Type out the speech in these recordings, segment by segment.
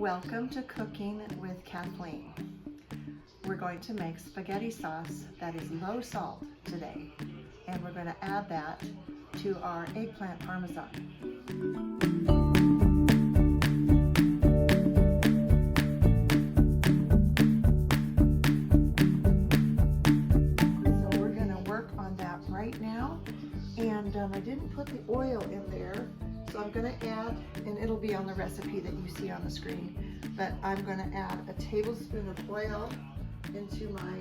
Welcome to Cooking with Kathleen. We're going to make spaghetti sauce that is low salt today, and we're going to add that to our eggplant parmesan. So we're going to work on that right now, and I didn't put the oil in there. So I'm going to add, and it'll be on the recipe that you see on the screen, but I'm going to add a tablespoon of oil into my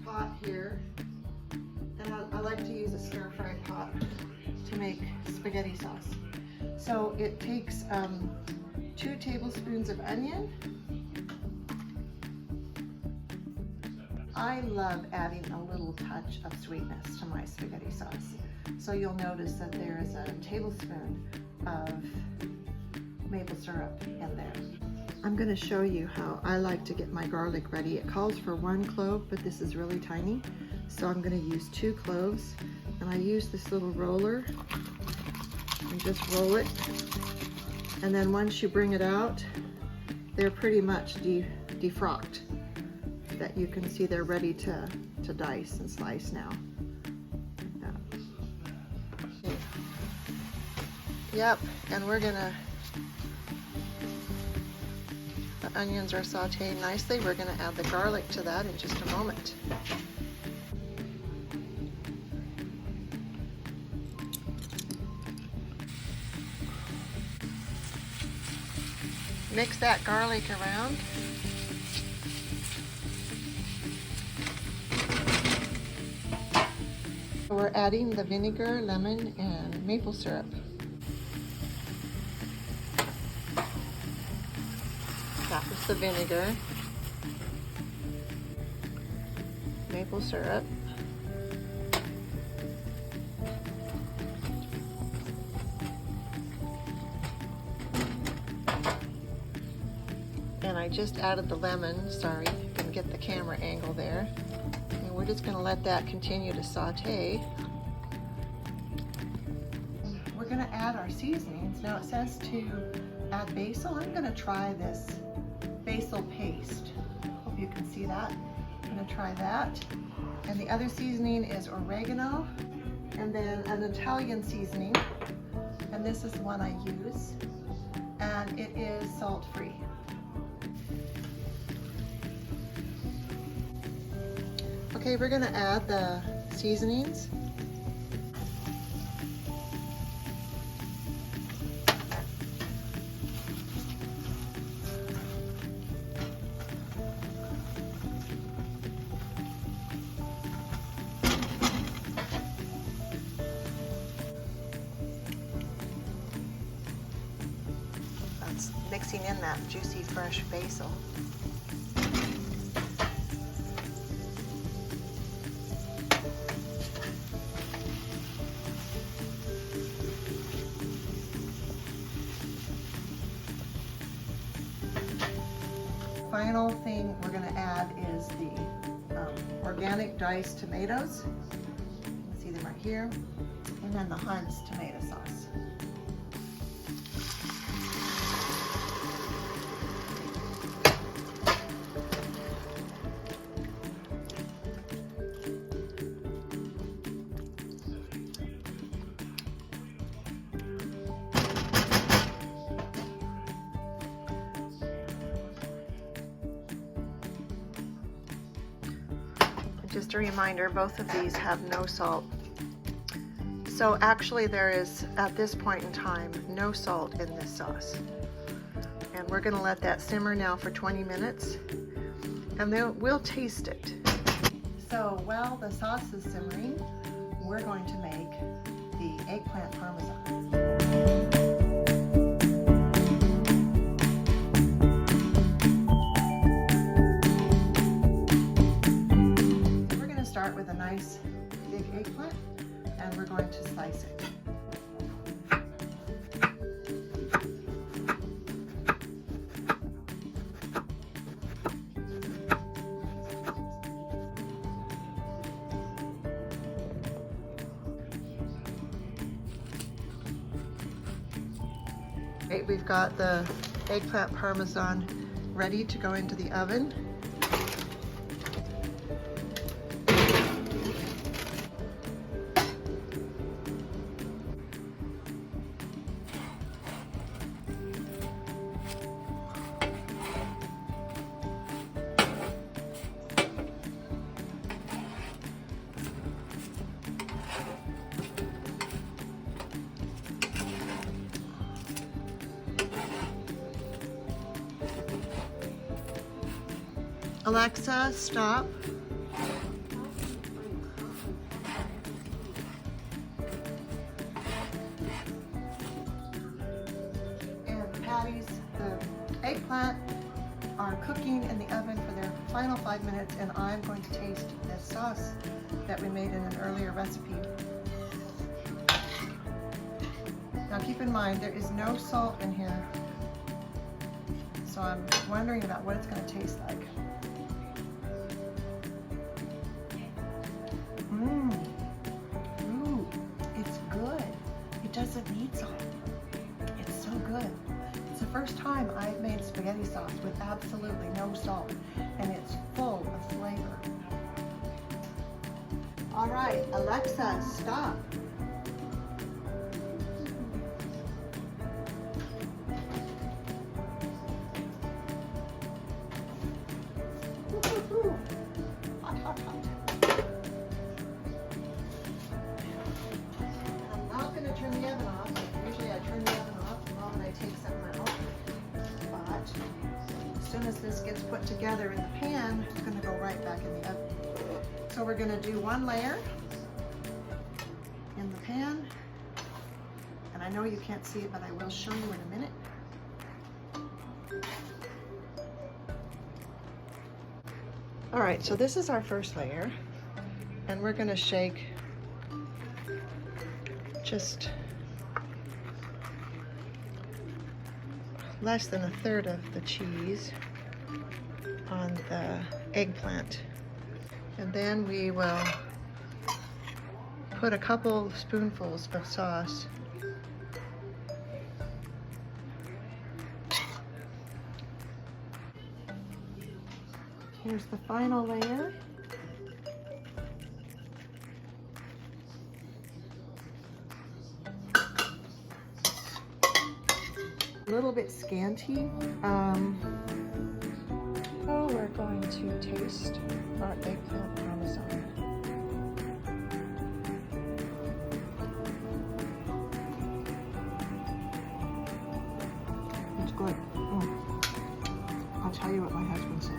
pot here. And I like to use a stir-fry pot to make spaghetti sauce. So it takes 2 tablespoons of onion. I love adding a little touch of sweetness to my spaghetti sauce. So you'll notice that there is a tablespoon of maple syrup in there. I'm going to show you how I like to get my garlic ready. It calls for 1 clove, but this is really tiny. So I'm going to use 2 cloves, and I use this little roller and just roll it. And then once you bring it out, they're pretty much defrocked. That you can see they're ready to dice and slice now. Yep, and we're gonna, the onions are sauteed nicely. We're gonna add the garlic to that in just a moment. Mix that garlic around. We're adding the vinegar, lemon, and maple syrup. That was the vinegar, maple syrup, and I just added the lemon. Sorry, didn't get the camera angle there. And we're just going to let that continue to saute. We're going to add our seasonings. Now it says to add basil. I'm going to try this basil paste. Hope you can see that. I'm going to try that. And the other seasoning is oregano, and then an Italian seasoning, and this is the one I use, and it is salt-free. Okay, we're going to add the seasonings. That's mixing in that juicy fresh basil. Final thing we're going to add is the organic diced tomatoes. You can see them right here. And then the Hunt's tomato sauce. Just a reminder, both of these have no salt. So actually there is, at this point in time, no salt in this sauce. And we're going to let that simmer now for 20 minutes, and then we'll taste it. So while the sauce is simmering, we're going to make the eggplant parmesan. Start with a nice big eggplant, and we're going to slice it. Okay, we've got the eggplant parmesan ready to go into the oven. Alexa, stop. And the patties, the eggplant, are cooking in the oven for their final 5 minutes, and I'm going to taste this sauce that we made in an earlier recipe. Now keep in mind, there is no salt in here, so I'm wondering about what it's going to taste like. Ooh, it's good. It doesn't need salt. It's so good. It's the first time I've made spaghetti sauce with absolutely no salt, and it's full of flavor. All right, Alexa, stop. Hot, hot, hot. Turn the oven off. Usually I turn the oven off the moment I take something out. But as soon as this gets put together in the pan, it's going to go right back in the oven. So we're going to do one layer in the pan. And I know you can't see it, but I will show you in a minute. All right, so this is our first layer. And we're going to shake just less than a third of the cheese on the eggplant. And then we will put a couple spoonfuls of sauce Here's the final layer. A little bit scanty. So we're going to taste our eggplant parmesan. It's good. I'll tell you what my husband said.